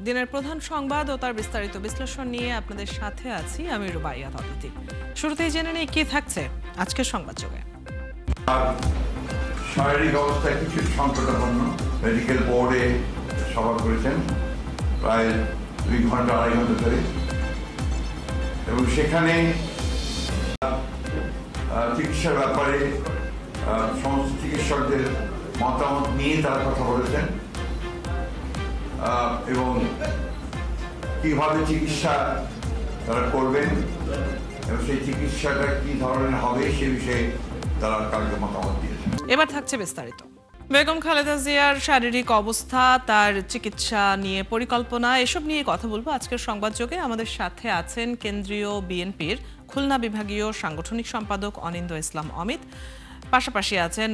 দিনের প্রধান সংবাদ ও তার বিস্তারিত বিশ্লেষণ নিয়ে আপনাদের সাথে আছি আমি রুবাইয়া অতিথি। শুরুতেই জেনে নেই কি থাকছে আজকের সংবাদযোগে। শারীরিক অবস্থায় কিছু সংকটাপন্ন মেডিকেল বোর্ডে সভা করেছেন প্রায় 2 ঘন্টা 2.5 ঘন্টা ধরে, এবং সেখানে চিকিৎসার ব্যাপারে সমস্ত চিকিৎসকদের মতামত নিয়ে তারা কথা বলেছেন এবং কিভাবে চিকিৎসা তারা করবেন এবং সেই চিকিৎসাটা কি ধরনের হবে সে বিষয়ে তারা কালকে মতামত দিয়েছেন। এবার থাকছে বিস্তারিত। বেগম খালেদা জিয়ার শারীরিক অবস্থা, তার চিকিৎসা নিয়ে পরিকল্পনা, এসব নিয়ে কথা বলবো আজকের সংবাদযোগে। আমাদের সাথে আছেন কেন্দ্রীয় বিএনপির খুলনা বিভাগীয় সাংগঠনিক সম্পাদক অনিন্দ ইসলাম অমিত, পাশাপাশি আছেন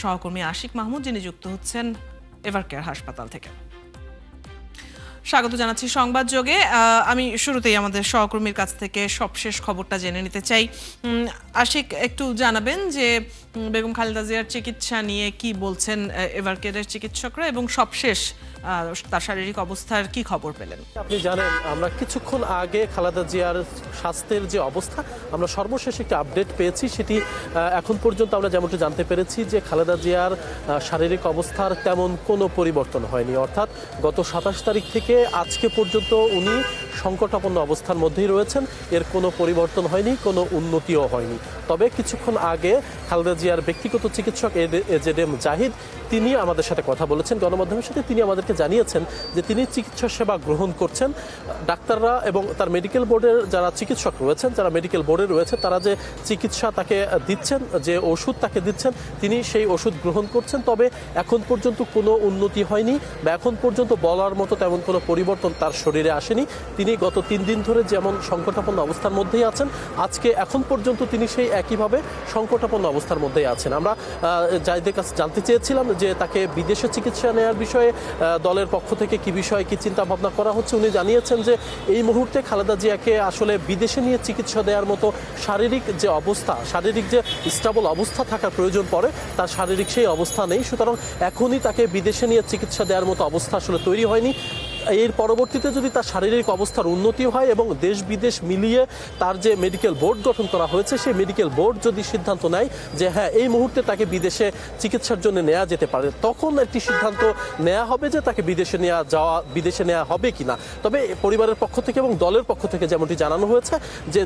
সহকর্মী আশিক মাহমুদ, যিনি যুক্ত হচ্ছেন এভারকেয়ার হাসপাতাল থেকে। স্বাগত জানাচ্ছি সংবাদযোগে। আমি শুরুতেই আমাদের সহকর্মীর কাছ থেকে সবশেষ খবরটা জেনে নিতে চাই। আশিক, একটু জানাবেন যে বেগম খালেদা জিয়ার চিকিৎসা নিয়ে কি বলছেন এভারকেয়ারের চিকিৎসকরা এবং সবশেষ তার শারীরিক অবস্থার কি খবর পেলেন? আপনি জানেন, আমরা কিছুক্ষণ আগে খালেদা জিয়ার স্বাস্থ্যের যে অবস্থা, আমরা সর্বশেষ একটি আপডেট পেয়েছি। সেটি এখন পর্যন্ত আমরা যেমনটি জানতে পেরেছি যে খালেদা জিয়ার শারীরিক অবস্থার তেমন কোনো পরিবর্তন হয়নি, অর্থাৎ গত 27 তারিখ থেকে আজকে পর্যন্ত উনি সংকটাপন্ন অবস্থার মধ্যেই রয়েছেন। এর কোনো পরিবর্তন হয়নি, কোনো উন্নতিও হয়নি। তবে কিছুক্ষণ আগে খালেদা জিয়ার ব্যক্তিগত চিকিৎসক এজেডএম জাহিদ তিনি আমাদের সাথে কথা বলেছেন গণমাধ্যমের সাথে। তিনি আমাদেরকে জানিয়েছেন যে তিনি চিকিৎসা সেবা গ্রহণ করছেন। ডাক্তাররা এবং তার মেডিকেল বোর্ডের যারা চিকিৎসক রয়েছেন, যারা মেডিকেল বোর্ডে রয়েছে, তারা যে চিকিৎসা তাকে দিচ্ছেন, যে ওষুধ তাকে দিচ্ছেন, তিনি সেই ওষুধ গ্রহণ করছেন। তবে এখন পর্যন্ত কোনো উন্নতি হয়নি বা এখন পর্যন্ত বলার মতো তেমন কোনো পরিবর্তন তার শরীরে আসেনি। তিনি গত 3 দিন ধরে যেমন সংকটাপন্ন অবস্থার মধ্যেই আছেন, আজকে এখন পর্যন্ত তিনি সেই একইভাবে সংকটাপন্ন অবস্থার মধ্যেই আছেন। আমরা জাহিদের কাছে জানতে চেয়েছিলাম যে তাকে বিদেশে চিকিৎসা নেওয়ার বিষয়ে দলের পক্ষ থেকে কি বিষয়ে কি চিন্তা ভাবনা করা হচ্ছে। উনি জানিয়েছেন যে এই মুহূর্তে খালেদা জিয়াকে আসলে বিদেশে নিয়ে চিকিৎসা দেওয়ার মতো শারীরিক যে অবস্থা, শারীরিক যে স্টেবল অবস্থা থাকার প্রয়োজন পড়ে, তার শারীরিক সেই অবস্থা নেই। সুতরাং এখনই তাকে বিদেশে নিয়ে চিকিৎসা দেওয়ার মতো অবস্থা আসলে তৈরি হয়নি। এর পরবর্তীতে যদি তার শারীরিক অবস্থার উন্নতি হয় এবং দেশ বিদেশ মিলিয়ে তার যে মেডিকেল বোর্ড গঠন করা হয়েছে, সেই মেডিকেল বোর্ড যদি সিদ্ধান্ত নেয় যে হ্যাঁ এই মুহূর্তে তাকে বিদেশে চিকিৎসার জন্য নেওয়া যেতে পারে, তখন একটি সিদ্ধান্ত নেওয়া হবে যে তাকে বিদেশে নেওয়া হবে কিনা। তবে পরিবারের পক্ষ থেকে এবং দলের পক্ষ থেকে যেমনটি জানানো হয়েছে যে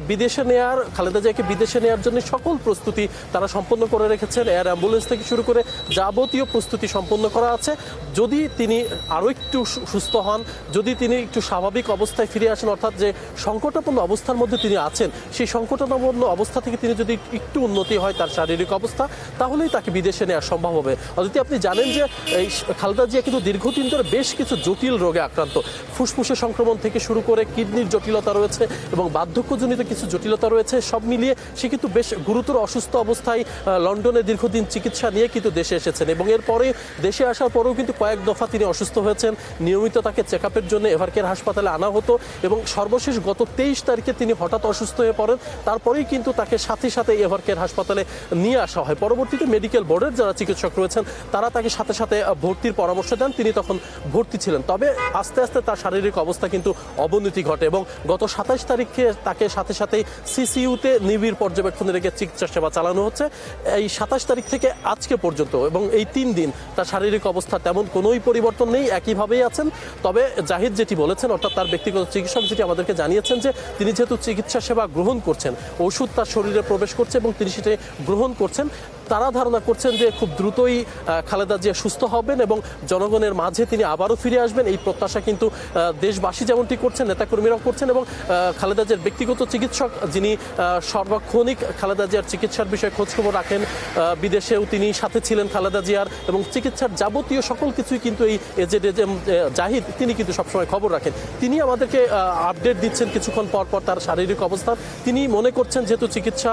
খালেদা জিয়াকে বিদেশে নেওয়ার জন্য সকল প্রস্তুতি তারা সম্পন্ন করে রেখেছেন। এয়ার অ্যাম্বুলেন্স থেকে শুরু করে যাবতীয় প্রস্তুতি সম্পন্ন করা আছে। যদি তিনি আরও একটু সুস্থ হন, যদি তিনি একটু স্বাভাবিক অবস্থায় ফিরে আসেন, অর্থাৎ যে সংকটাপন্ন অবস্থার মধ্যে তিনি আছেন, সেই সংকটাপন্ন অবস্থা থেকে তিনি যদি একটু উন্নতি হয় তার শারীরিক অবস্থা, তাহলেই তাকে বিদেশে নেওয়া সম্ভব হবে। অদিতি, আপনি জানেন যে এই খালেদা জিয়া কিন্তু দীর্ঘদিন ধরে বেশ কিছু জটিল রোগে আক্রান্ত। ফুসফুসের সংক্রমণ থেকে শুরু করে কিডনির জটিলতা রয়েছে এবং বার্ধক্যজনিত কিছু জটিলতা রয়েছে। সব মিলিয়ে সে কিন্তু বেশ গুরুতর অসুস্থ অবস্থায় লন্ডনে দীর্ঘদিন চিকিৎসা নিয়ে কিন্তু দেশে এসেছেন এবং এরপরে দেশে আসার পরেও কিন্তু কয়েক দফা তিনি অসুস্থ হয়েছেন। নিয়মিত তাকে চেক আপের জন্য এভারকেয়ার হাসপাতালে আনা হতো এবং সর্বশেষ গত 23 তারিখে তিনি হঠাৎ অসুস্থ হয়ে পড়েন। তারপরেই কিন্তু তাকে সাথে সাথে এভারকেয়ার হাসপাতালে নিয়ে আসা হয়। পরবর্তীতে মেডিকেল বোর্ডের যারা চিকিৎসক রয়েছেন তারা তাকে সাথে সাথে ভর্তির পরামর্শ দেন। তিনি তখন ভর্তি ছিলেন। তবে আস্তে আস্তে তার শারীরিক অবস্থা কিন্তু অবনতি ঘটে এবং গত 27 তারিখে তাকে সাথে সাথেই সিসিইউতে নিবিড় পর্যবেক্ষণে রেখে চিকিৎসা সেবা চালানো হচ্ছে। এই 27 তারিখ থেকে আজকে পর্যন্ত এবং এই 3 দিন তার শারীরিক অবস্থা তেমন কোনোই পরিবর্তন নেই, একইভাবেই আছেন। তবে জাহিদ যেটি বলেছেন, অর্থাৎ তার ব্যক্তিগত চিকিৎসক যেটি আমাদেরকে জানিয়েছেন যে তিনি যেহেতু চিকিৎসা সেবা গ্রহণ করছেন, ওষুধ তার শরীরে প্রবেশ করছে এবং তিনি সেটা গ্রহণ করছেন, তারা ধারণা করছেন যে খুব দ্রুতই খালেদা জিয়া সুস্থ হবেন এবং জনগণের মাঝে তিনি আবারও ফিরে আসবেন। এই প্রত্যাশা কিন্তু দেশবাসী যেমনটি করছেন, নেতাকর্মীরাও করছেন এবং খালেদা জিয়ার ব্যক্তিগত চিকিৎসক যিনি সর্বক্ষণিক খালেদা জিয়ার চিকিৎসার বিষয়ে খোঁজখবর রাখেন, বিদেশেও তিনি সাথে ছিলেন খালেদা জিয়ার এবং চিকিৎসার যাবতীয় সকল কিছুই কিন্তু এই এজেডএম জাহিদ তিনি কিন্তু সবসময় খবর রাখেন। তিনি আমাদেরকে আপডেট দিচ্ছেন কিছুক্ষণ পর পর তার শারীরিক অবস্থা। তিনি মনে করছেন যেহেতু চিকিৎসা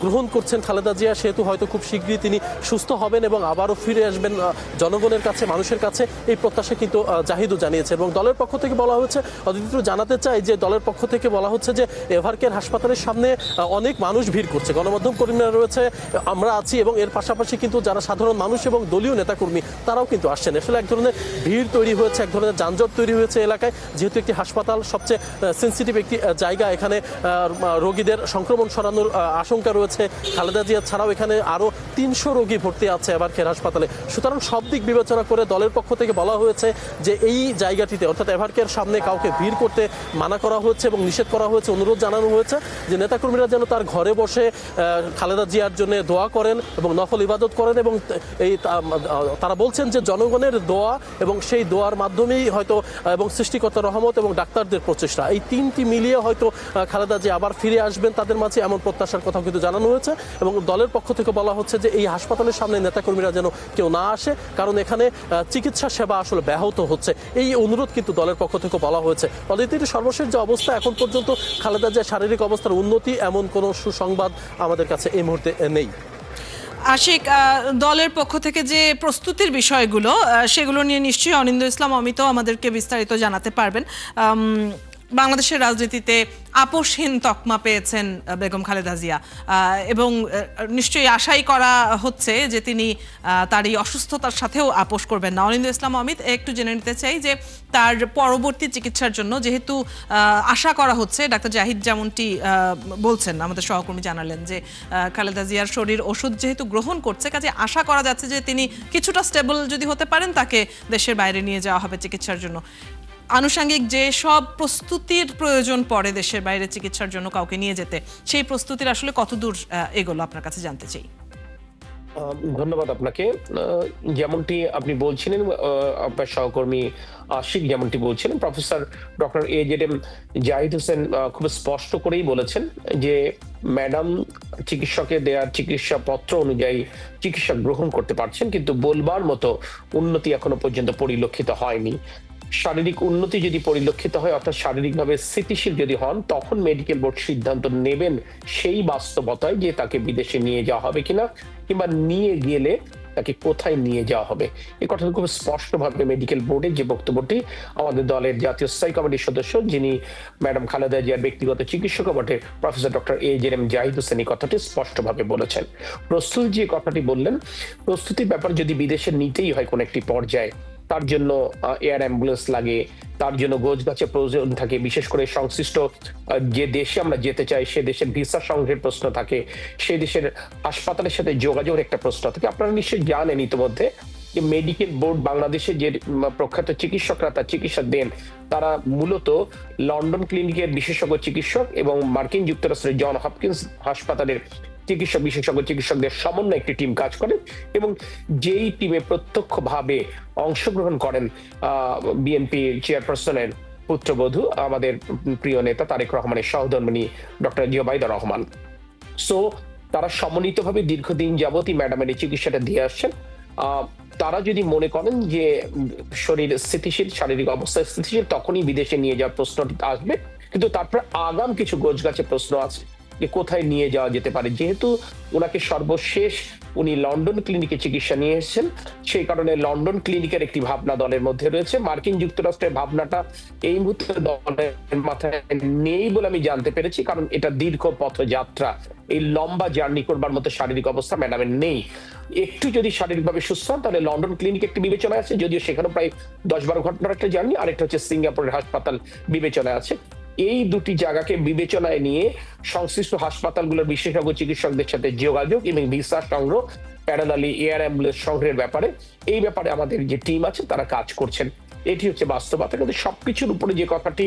গ্রহণ করছেন খালেদা জিয়া, সেহেতু হয়তো খুব শীঘ্রই তিনি সুস্থ হবেন এবং আবারও ফিরে আসবেন জনগণের কাছে, মানুষের কাছে, এই প্রত্যাশা কিন্তু জাহিদও জানিয়েছে। এবং দলের পক্ষ থেকে বলা হচ্ছে, অদিতি জানাতে চাই যে দলের পক্ষ থেকে বলা হচ্ছে যে এভারকেয়ার হাসপাতালের সামনে অনেক মানুষ ভিড় করছে, গণমাধ্যম কর্মীরা রয়েছে, আমরা আছি, এবং এর পাশাপাশি কিন্তু যারা সাধারণ মানুষ এবং দলীয় নেতাকর্মী তারাও কিন্তু আসছেন। আসলে এক ধরনের ভিড় তৈরি হয়েছে, এক ধরনের যানজট তৈরি হয়েছে এলাকায়, যেহেতু একটি হাসপাতাল সবচেয়ে সেন্সিটিভ একটি জায়গা, এখানে রোগীদের সংক্রমণ ছড়ানোর আশঙ্কা রয়েছে। খালেদা জিয়া ছাড়াও এখানে আরও 300 রোগী ভর্তি আছে এভারকেয়ার হাসপাতালে। সুতরাং সব দিক বিবেচনা করে দলের পক্ষ থেকে বলা হয়েছে যে এই জায়গাটিতে অর্থাৎ এভারকেয়ার সামনে কাউকে ভিড় করতে মানা করা হয়েছে এবং নিষেধ করা হয়েছে। অনুরোধ জানানো হয়েছে যে নেতাকর্মীরা যেন তার ঘরে বসে খালেদা জিয়ার জন্য দোয়া করেন এবং নফল ইবাদত করেন, এবং এই তারা বলছেন যে জনগণের দোয়া এবং সেই দোয়ার মাধ্যমেই হয়তো এবং সৃষ্টিকর্তার রহমত এবং ডাক্তারদের প্রচেষ্টা, এই তিনটি মিলিয়ে হয়তো খালেদা জিয়া আবার ফিরে আসবেন তাদের মাঝে, এমন প্রত্যাশার কথা কিন্তু জানানো হয়েছে। এবং দলের পক্ষ থেকে বলা হচ্ছে যে এই হাসপাতালের সামনে নেতাকর্মীরা যেন কেউ না আসে, কারণ এখানে চিকিৎসা সেবা আসলে ব্যাহত হচ্ছে, এই অনুরোধ কিন্তু দলের পক্ষ থেকে বলা হয়েছে। অদিতির সর্বশেষ যে অবস্থা, এখন পর্যন্ত খালেদা জিয়ার শারীরিক অবস্থার উন্নতি এমন কোনো সুসংবাদ আমাদের কাছে এই মুহূর্তে নেই। আশিক, দলের পক্ষ থেকে যে প্রস্তুতির বিষয়গুলো সেগুলো নিয়ে নিশ্চয়ই অনিন্দ্য ইসলাম অমিতও আমাদেরকে বিস্তারিত জানাতে পারবেন। বাংলাদেশের রাজনীতিতে আপোষহীন তকমা পেয়েছেন বেগম খালেদা জিয়া, এবং নিশ্চয়ই আশাই করা হচ্ছে যে তিনি তার এই অসুস্থতার সাথেও আপোষ করবেন না। অনিন্দ্য ইসলাম অমিত, একটু জেনে নিতে চাই যে তার পরবর্তী চিকিৎসার জন্য যেহেতু আশা করা হচ্ছে, ডাক্তার জাহিদ যেমনটি বলছেন, আমাদের সহকর্মী জানালেন যে খালেদা জিয়ার শরীর ওষুধ যেহেতু গ্রহণ করছে, কাজে আশা করা যাচ্ছে যে তিনি কিছুটা স্টেবল যদি হতে পারেন তাকে দেশের বাইরে নিয়ে যাওয়া হবে চিকিৎসার জন্য। আনুষঙ্গিক যে সব প্রস্তুতির প্রয়োজন পড়ে দেশের বাইরে চিকিৎসার জন্য কাউকে নিয়ে যেতে, সেই প্রস্তুতির আসলে কতদূর এগোলো আপনার কাছে জানতে চাই। ধন্যবাদ আপনাকে। যেমনটি আপনি বলছিলেন, আপনার সহকর্মী আশিক যেমনটি বলছিলেন, professor doctor AJM Zahid Hossain খুব স্পষ্ট করেই বলেছেন যে ম্যাডাম চিকিৎসকের দেওয়ার চিকিৎসা পত্র অনুযায়ী চিকিৎসা গ্রহণ করতে পারছেন, কিন্তু বলবার মতো উন্নতি এখনো পর্যন্ত পরিলক্ষিত হয়নি। শারীরিক উন্নতি যদি পরিলক্ষিত হয়, অর্থাৎ শারীরিকভাবে স্থিতিশীল যদি হন, তখন মেডিকেল বোর্ড সিদ্ধান্ত নেবেন সেই বাস্তবতায় যে তাকে বিদেশে নিয়ে যাওয়া হবে কিনা, কিংবা নিয়ে গেলে তাকে কোথায় নিয়ে যাওয়া হবে। এই কথাটা খুব স্পষ্টভাবে মেডিকেল বোর্ডের যে বক্তব্যটি আমাদের দলের জাতীয় স্থায়ী কমিটির সদস্য, যিনি ম্যাডাম খালেদা জিয়ার ব্যক্তিগত চিকিৎসক বটে, professor doctor AJM Zahid Hossain এই কথাটি স্পষ্টভাবে বলেছেন। প্রস্তুতি যে কথাটি বললেন, প্রস্তুতির ব্যাপার যদি বিদেশে নিতেই হয় কোন একটি পর্যায়ে, তার জন্য এয়ার অ্যাম্বুলেন্স লাগে, তার জন্য গোছগাছে প্রয়োজন থাকে, বিশেষ করে সংশ্লিষ্ট যে দেশে আমরা যেতে চাই সে দেশের ভিসা সংগ্রহের প্রশ্ন থাকে, সে দেশের হাসপাতালের সাথে যোগাযোগের একটা প্রশ্ন থাকে। আপনারা নিশ্চয়ই জানেন ইতিমধ্যে যে মেডিকেল বোর্ড বাংলাদেশে যে প্রখ্যাত চিকিৎসকরা তার চিকিৎসা দেন, তারা মূলত লন্ডন ক্লিনিকের বিশেষজ্ঞ চিকিৎসক এবং মার্কিন যুক্তরাষ্ট্রের জন হপকিন্স হাসপাতালের বিশেষজ্ঞ চিকিৎসকদের সমন্বয়ে একটি টিম কাজ করে, এবং যেই টিমে প্রত্যক্ষভাবে অংশগ্রহণ করেন বিএনপি চেয়ারপারসনের পুত্রবধূ, আমাদের প্রিয় নেতা তারেক রহমানের সহধর্মিণী ডক্টর জুবাইদা রহমান। সো তারা সমন্বিতভাবে দীর্ঘদিন যাবতই ম্যাডামের এই চিকিৎসাটা দিয়ে আসছেন। তারা যদি মনে করেন যে শরীর স্থিতিশীল, শারীরিক অবস্থা স্থিতিশীল, তখনই বিদেশে নিয়ে যাওয়ার প্রশ্নটি আসবে। কিন্তু তারপর আগাম কিছু গোছগাছে প্রশ্ন আছে যে কোথায় নিয়ে যাওয়া যেতে পারে। যেহেতু ওনাকে সর্বশেষ উনি লন্ডন ক্লিনিকে চিকিৎসা নিয়ে এসেছেন, সেই কারণে লন্ডন ক্লিনিকের একটি ভাবনা দলের মধ্যে রয়েছে। মার্কিন যুক্তরাষ্ট্রের ভাবনাটা এই মুহূর্তে দলের মাথায় নেই বলে আমি জানতে পেরেছি, কারণ এটা দীর্ঘ পথযাত্রা, এই লম্বা জার্নি করবার মতো শারীরিক অবস্থা ম্যাডামের নেই। একটু যদি শারীরিকভাবে সুস্থ হন তাহলে লন্ডন ক্লিনিক একটি বিবেচনায় আছে, যদিও সেখানে প্রায় 10-12 ঘন্টার একটা জার্নি। আরেকটা হচ্ছে সিঙ্গাপুরের হাসপাতাল বিবেচনায় আছে। এই দুটি জায়গাকে বিবেচনায় নিয়ে সংশ্লিষ্ট হাসপাতালগুলোর বিশেষজ্ঞ চিকিৎসকদের সাথে যোগাযোগ এবং ভিসা সংগ্রহ, প্যারালালি এয়ার অ্যাম্বুলেন্স সংগ্রহের ব্যাপারে, এই ব্যাপারে আমাদের যে টিম আছে তারা কাজ করছেন। এটি হচ্ছে বাস্তবতা। কিন্তু সবকিছুর উপরে যে কথাটি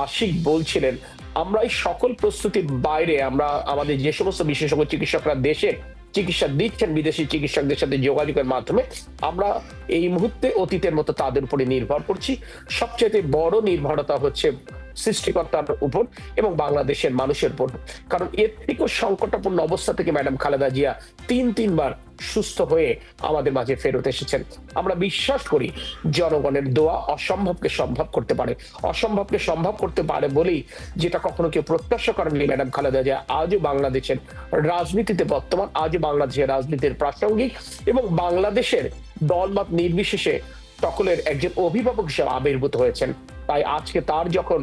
আশিক বলছিলেন, আমরা এই সকল প্রস্তুতির বাইরে আমরা আমাদের যে সমস্ত বিশেষজ্ঞ চিকিৎসকরা দেশে চিকিৎসা দিচ্ছেন বিদেশি চিকিৎসকদের সাথে যোগাযোগের মাধ্যমে, আমরা এই মুহূর্তে অতীতের মতো তাদের উপরে নির্ভর করছি। সবচেয়ে বড় নির্ভরতা হচ্ছে সৃষ্টিকর্তার উপর এবং বাংলাদেশের মানুষের উপর। কারণ এর থেকেও সংকটাপন্ন অবস্থা থেকে ম্যাডাম খালেদা জিয়া তিনবার সুস্থ হয়ে আমাদের মাঝে ফেরত এসেছেন। আমরা বিশ্বাস করি জনগণের দোয়া অসম্ভবকে সম্ভব করতে পারে, অসম্ভবকে সম্ভব করতে পারে বলেই যেটা কখনো কেউ প্রত্যাশা করেননি ম্যাডাম খালেদা জিয়া আজও বাংলাদেশের রাজনীতিতে বর্তমান, আজও বাংলাদেশের রাজনীতির প্রাসঙ্গিক এবং বাংলাদেশের দলমত নির্বিশেষে সকলের একজন অভিভাবক হিসেবে আবির্ভূত হয়েছেন। তাই আজকে তার যখন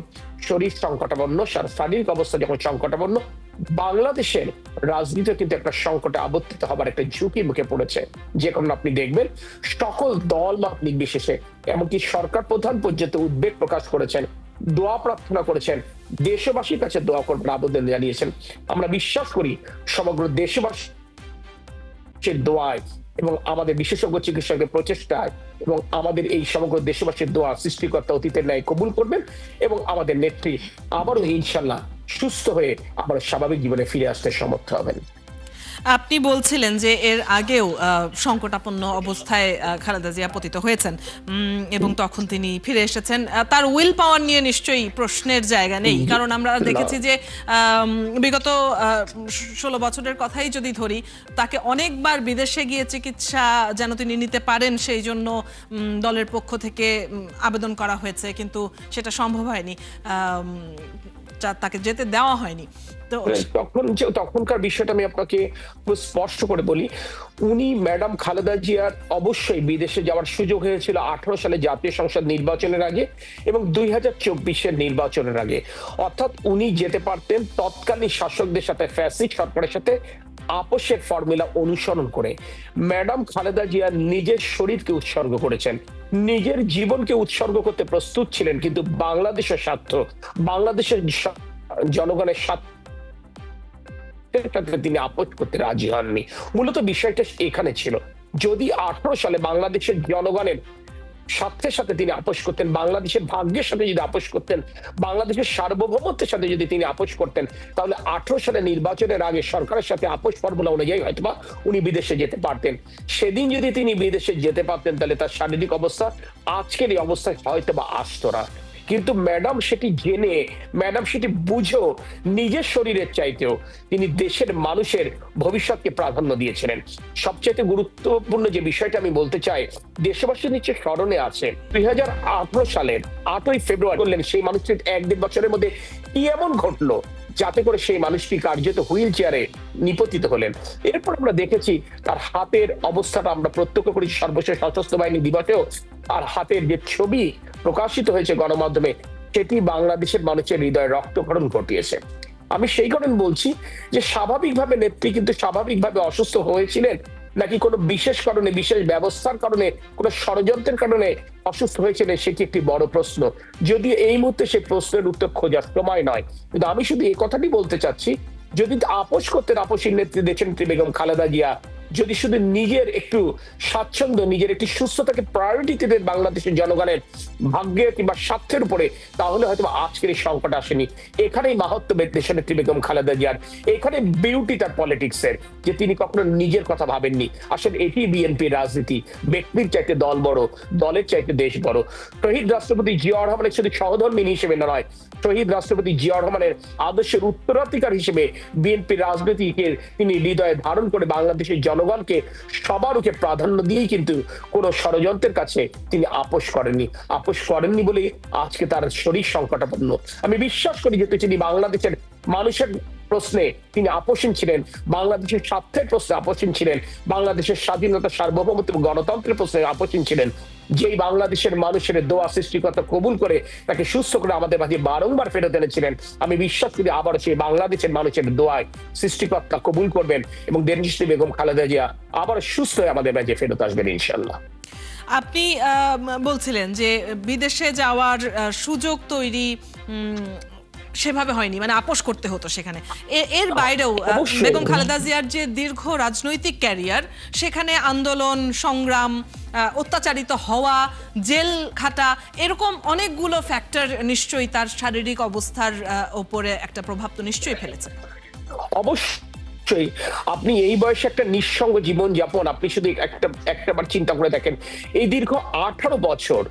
শরীর সংকটাপন্ন, শারীরিক অবস্থা যখন সংকটাপন্ন, বাংলাদেশের রাজনীতি কিন্তু একটা সংকটে আবর্তিত হবার একটা ঝুঁকি মুখে পড়েছে। যে কারণে আপনি দেখবেন সকল দল মত নির্বিশেষে এমনকি সরকার প্রধান পর্যন্ত উদ্বেগ প্রকাশ করেছেন, দোয়া প্রার্থনা করেছেন, দেশবাসীর কাছে দোয়া করবেন আবেদন জানিয়েছেন। আমরা বিশ্বাস করি সমগ্র দেশবাসীর দোয়ায় এবং আমাদের বিশেষজ্ঞ চিকিৎসকের প্রচেষ্টায় এবং আমাদের এই সমগ্র দেশবাসীর দোয়া সৃষ্টিকর্তা অতীতের ন্যায় কবুল করবেন এবং আমাদের নেত্রী আবারও ইনশাল্লাহ সুস্থ হয়ে আবার স্বাভাবিক জীবনে ফিরে আসতে সমর্থ হবেন। আপনি বলছিলেন যে এর আগেও সংকটাপন্ন অবস্থায় খালেদা জিয়া পতিত হয়েছেন এবং তখন তিনি ফিরে এসেছেন। তার উইল পাওয়ার নিয়ে নিশ্চয়ই প্রশ্নের জায়গা নেই, কারণ আমরা দেখেছি যে বিগত 16 বছরের কথাই যদি ধরি, তাকে অনেকবার বিদেশে গিয়ে চিকিৎসা যেন তিনি নিতে পারেন সেই জন্য দলের পক্ষ থেকে আবেদন করা হয়েছে, কিন্তু সেটা সম্ভব হয়নি, তাকে যেতে দেওয়া হয়নি। তো তখনকার বিষয়টা আমি আপনাকে স্পষ্ট করে বলি, উনি ম্যাডাম খালেদা জিয়ার অবশ্যই বিদেশে যাওয়ার সুযোগ হয়েছিল 18 সালে জাতীয় সংসদ নির্বাচনের আগে এবং 2024-এর নির্বাচনের আগে। অর্থাৎ উনি যেতে পারতেন তৎকালীন শাসকদের সাথে, ফ্যাসিস্ট সরকারের সাথে আপোষের ফর্মুলা অনুসরণ করে। ম্যাডাম খালেদা জিয়া নিজের শরীরকে উৎসর্গ করেছেন, নিজের জীবনকে উৎসর্গ করতে প্রস্তুত ছিলেন, কিন্তু বাংলাদেশের স্বার্থ, বাংলাদেশের জনগণের স্বার্থ তিনি আপোষ করতে রাজি হননি। মূলত বিষয়টা এখানে ছিল, যদি 18 সালে বাংলাদেশের জনগণের স্বার্থের সাথে তিনি আপোষ করতেন, বাংলাদেশের ভাগ্যের সাথে যদি আপোষ করতেন, বাংলাদেশের সার্বভৌমত্বের সাথে যদি তিনি আপোষ করতেন, তাহলে 18 সালে নির্বাচনের আগে সরকারের সাথে আপোষ ফর্মুলা অনুযায়ী হয়তোবা উনি বিদেশে যেতে পারতেন। সেদিন যদি তিনি বিদেশে যেতে পারতেন তাহলে তার শারীরিক অবস্থা আজকের এই অবস্থায় হয়তোবা আসতো না। কিন্তু ম্যাডাম সেটি জেনে, ম্যাডাম সেটি বুঝেও নিজের শরীরের চাইতেও তিনি দেশের মানুষের ভবিষ্যৎকে প্রাধান্য দিয়েছিলেন। সবচেয়ে গুরুত্বপূর্ণ যে বিষয়টা আমি বলতে চাই, দেশবাসী নিচে স্মরণে আছে 2018 সালের 8ই ফেব্রুয়ারি করলেন, সেই মানুষটির 1-1.5 বছরের মধ্যে কি এমন ঘটলো যাতে করে সেই মানুষটি কার্যত হুইল চেয়ারে নিপতিত হলেন। এরপর আমরা দেখেছি তার হাতের অবস্থাটা আমরা প্রত্যক্ষ করি সর্বশেষ সশস্ত্র বাহিনী দিবসেও আর হাতের যে ছবি প্রকাশিত হয়েছে গণমাধ্যমে, সেটি বাংলাদেশের মানুষের হৃদয়ে রক্তক্ষরণ ঘটিয়েছে। আমি সেই কারণে বলছি যে স্বাভাবিকভাবে নেত্রী কিন্তু স্বাভাবিকভাবে অসুস্থ হয়েছিলেন নাকি কোনো বিশেষ কারণে, বিশেষ ব্যবস্থার কারণে, কোনো ষড়যন্ত্রের কারণে অসুস্থ হয়েছিলেন, সেটি একটি বড় প্রশ্ন। যদিও এই মুহূর্তে সেই প্রশ্নের উত্তর খোঁজার সময় নয়, কিন্তু আমি শুধু এই কথাটি বলতে চাচ্ছি, যদি আপোষ করতেন আপোষী নেত্রী দেশনেত্রী বেগম খালেদা জিয়া, যদি শুধু নিজের একটু স্বাচ্ছন্দ্য, নিজের একটি সুস্থতাকে প্রায়োরিটি দিতেন বাংলাদেশের জনগণের ভাগ্যের কিংবা স্বার্থের উপরে, তাহলে হয়তো আজকের এই সংকট আসেনি। এখানেই মাহাত্ম্য দেশনেত্রী বেগম খালেদা জিয়ার, এখানে বিউটি তার পলিটিক্সের, যে তিনি কখনো নিজের কথা ভাবেননি। আসলে এটি বিএনপির রাজনীতি, ব্যক্তির চাইতে দল বড়, দলের চাইতে দেশ বড়। শহীদ রাষ্ট্রপতি জিয়াউর রহমানের শুধু সহধর্মী হিসেবে নয়, শহীদ রাষ্ট্রপতি জিয়াউর রহমানের আদর্শের উত্তরাধিকার হিসেবে বিএনপির রাজনীতিকে তিনি হৃদয়ে ধারণ করে বাংলাদেশের জনগণকে সবার উঠে প্রাধান্য দিয়েই কিন্তু কোনো ষড়যন্ত্রের কাছে তিনি আপোষ করেননি বলে আজকে তার শরীর সংকটাপন্ন। আমি বিশ্বাস করি যে তিনি বাংলাদেশের মানুষের প্রশ্নে তিনি আপোষহীন ছিলেন, বাংলাদেশের স্বার্থের প্রশ্নে আপোষহীন ছিলেন, বাংলাদেশের স্বাধীনতা, সার্বভৌমত্ব এবং গণতন্ত্রের প্রশ্নে আপোষহীন ছিলেন। যেই বাংলাদেশের মানুষের দোয়া সৃষ্টিকর্তা কবুল করে তাকে সুস্থ করে আমাদের মাঝে বারংবার ফেরত এনেছিলেন, আমি বিশ্বাস করি আবার সেই বাংলাদেশের মানুষের দোয়ায় সৃষ্টিকর্তা কবুল করবেন এবং দেশনেত্রী বেগম খালেদা জিয়া আবার সুস্থ হয়ে আমাদের মাঝে ফেরত আসবেন ইনশাল্লাহ। আপনি বলছিলেন যে বিদেশে যাওয়ার সুযোগ তৈরি সেভাবে হয়নি, মানে আপোষ করতে হতো সেখানে। এর বাইরেও বেগম খালেদা জিয়ার যে দীর্ঘ রাজনৈতিক ক্যারিয়ার, সেখানে আন্দোলন, সংগ্রাম, অত্যাচারিত হওয়া, জেল খাটা, এরকম অনেকগুলো ফ্যাক্টর নিশ্চয়ই তার শারীরিক অবস্থার উপরে একটা প্রভাব তো নিশ্চয়ই ফেলেছে। অবশ্যই আপনি এই বয়সে একটা নিঃসঙ্গ জীবন যাপন, আপনি শুধু একটাবার চিন্তা করে দেখেন, এই দীর্ঘ 18 বছর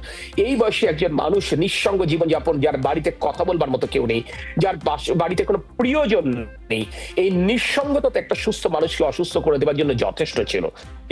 এই বয়সে একজন মানুষ নিঃসঙ্গ জীবন যাপন, যার বাড়িতে কথা বলবার মতো কেউ নেই, যার বাড়িতে কোনো প্রিয়জন নেই, এই নিঃসঙ্গতা তো একটা সুস্থ মানুষকে অসুস্থ করে দেওয়ার জন্য যথেষ্ট ছিল।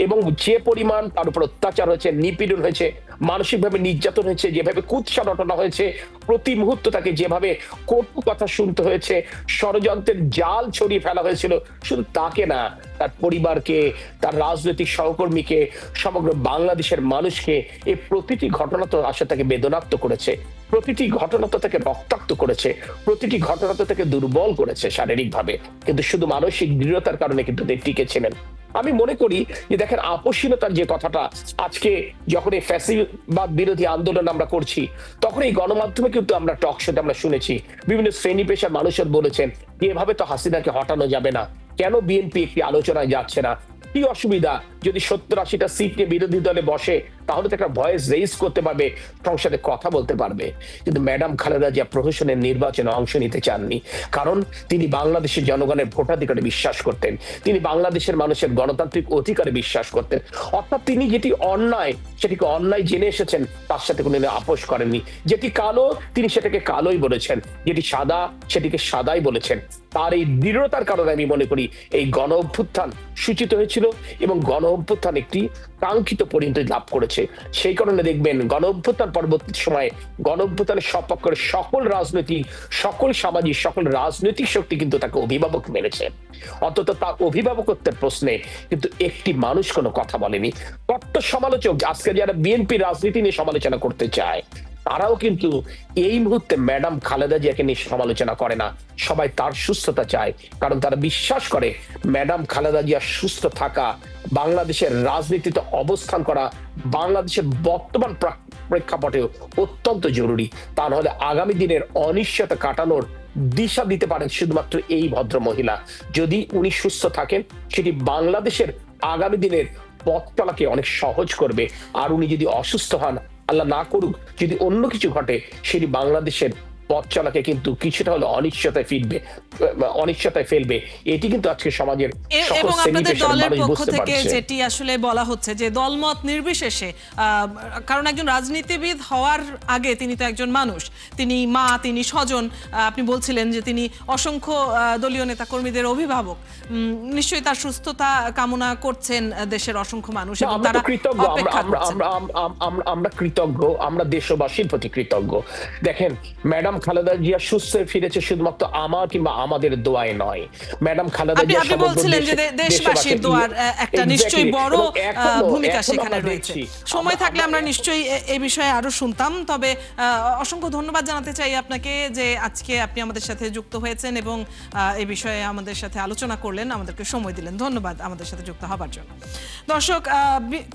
এবং যে পরিমাণ তার উপর অত্যাচার হয়েছে, নিপীড়ন হয়েছে, মানসিকভাবে নির্যাতন হয়েছে, যেভাবে কুৎসা রটনা হয়েছে, প্রতি মুহূর্ত তাকে যেভাবে কটু কথা শুনতে হয়েছে, ষড়যন্ত্রের জাল ছড়িয়ে ফেলা হয়েছিল, শুধু তাকে না, তার পরিবারকে, তার রাজনৈতিক সহকর্মীকে, সমগ্র বাংলাদেশের মানুষকে, এই প্রতিটি ঘটনা তো আসলে তাকে বেদনাক্ত করেছে, প্রতিটি ঘটনা তো তাকে রক্তাক্ত করেছে, প্রতিটি ঘটনা তো তাকে দুর্বল করেছে শারীরিকভাবে, কিন্তু শুধু মানসিক দৃঢ়তার কারণে কিন্তু তিনি টিকেছিলেন। আমি মনে করি যে দেখেন, আপোষহীনতার যে কথাটা আজকে যখন এই ফ্যাসিবাদ বিরোধী আন্দোলন আমরা করছি, তখন এই গণমাধ্যমে কিন্তু আমরা টক শোতে আমরা শুনেছি বিভিন্ন শ্রেণী পেশার মানুষের বলেছেন যে এভাবে তো হাসিনাকে হটানো যাবে না, কেন বিএনপি একটি আলোচনায় যাচ্ছে না, কি অসুবিধা, যদি 70-80টা সিট নিয়ে বিরোধী দলে বসে তাহলে তো একটা ভয়েস রেইজ করতে পারবে, সংসদে কথা বলতে পারবে। কিন্তু ম্যাডাম খালেদা জিয়া প্রহসনের নির্বাচনে অংশ নিতে চাননি, কারণ তিনি বাংলাদেশের জনগণের ভোটাধিকারে বিশ্বাস করতেন, তিনি বাংলাদেশের মানুষের গণতান্ত্রিক অধিকারে বিশ্বাস করতেন। অর্থাৎ তিনি যেটি অন্যায় সেটিকে অন্যায় জেনে এসেছেন, তার সাথে কোনো আপোষ করেননি। যেটি কালো তিনি সেটাকে কালোই বলেছেন, যেটি সাদা সেটিকে সাদাই বলেছেন। তার এই দৃঢ়তার কারণে আমি মনে করি এই গণ অভ্যুত্থান সূচিত হয়েছিল এবং গণ অভ্যুত্থান একটি কাঙ্ক্ষিত পরিণতি লাভ করেছে। সেই কারণে দেখবেন গণ অভ্যুত্থান পরবর্তী সময়ে গণ অভ্যুত্থানের সপক্ষের সকল রাজনৈতিক, সকল সামাজিক, সকল রাজনৈতিক শক্তি কিন্তু তাকে অভিভাবক মেনেছে। অন্তত তার অভিভাবকত্বের প্রশ্নে কিন্তু একটি মানুষ কোনো কথা বলেনি। কট্টর সমালোচক আজকে যারা বিএনপি রাজনীতি নিয়ে সমালোচনা করতে চায়, তারাও কিন্তু এই মুহূর্তে ম্যাডাম খালেদা জিয়াকে নিয়ে সমালোচনা করে না। সবাই তার সুস্থতা চায়, কারণ তারা বিশ্বাস করে ম্যাডাম খালেদা জিয়া সুস্থ থাকা, বাংলাদেশের রাজনীতিতে অবস্থান করা, বাংলাদেশের বর্তমান প্রেক্ষাপটে অত্যন্ত জরুরি। তা নাহলে আগামী দিনের অনিশ্চয়তা কাটানোর দিশা দিতে পারেন শুধুমাত্র এই ভদ্র মহিলা। যদি উনি সুস্থ থাকেন, সেটি বাংলাদেশের আগামী দিনের পথ চলাকে অনেক সহজ করবে। আর উনি যদি অসুস্থ হন, আল্লাহ না করুক, যদি অন্য কিছু ঘটে, সেটি বাংলাদেশের পথ চলাকে কিন্তু কিছুটা হলে অনিশ্চয়তায় ফেলবে। এটি কিন্তু আজকে সমাজের সকল এবং শ্রেণী আপনাদের পেশার দলের মানুষ পক্ষ বুঝতে থেকে পারছে। যেটি আসলে বলা হচ্ছে যে দলমত নির্বিশেষে, কারণ একজন রাজনীতিবিদ হওয়ার আগে তিনি তো একজন মানুষ, তিনি মা, তিনি স্বজন, আপনি বলছিলেন যে তিনি অসংখ্য দলীয় নেতা কর্মীদের অভিভাবক, নিশ্চয়ই তার সুস্থতা কামনা করছেন দেশের অসংখ্য মানুষ এবং তারা অপেক্ষা করছেন। আমরা কৃতজ্ঞ, আমরা দেশবাসীর প্রতি কৃতজ্ঞ। দেখেন, ম্যাডাম খালেদা জিয়া সুস্থ ফিরেছে শুধুমাত্র আমার কিংবা আমাদের দোয়ায় নয়। ম্যাডাম খালেদা জিয়া আপনি বলছিলেন যে দেশবাসীর দোয়ার একটা নিশ্চয়ই বড় ভূমিকা সেখানে রয়েছে। সময় থাকলে আমরা নিশ্চয়ই এই বিষয়ে আরো শুনতাম। তবে অসংখ্য ধন্যবাদ জানাতে চাই আপনাকে যে আজকে আপনি আমাদের সাথে যুক্ত হয়েছেন এবং এই বিষয়ে আমাদের সাথে আলোচনা করলেন, আমাদেরকে সময় দিলেন। ধন্যবাদ আমাদের সাথে যুক্ত হবার জন্য। দর্শক,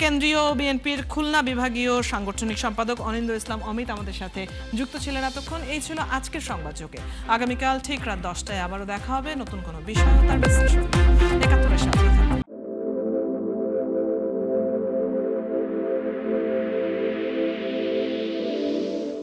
কেন্দ্রীয় বিএনপির খুলনা বিভাগীয় সাংগঠনিক সম্পাদক অনিন্দ্য ইসলাম অমিত আমাদের সাথে যুক্ত ছিলেন এতক্ষণ। এই ছিল আজকের সংবাদযোগে। আগামীকাল ঠিক রাত 10টায় আবারও দেখা হবে নতুন কোনো বিষয় ও তার বিশ্লেষণ। ৭১-এর সাথে থাকুন।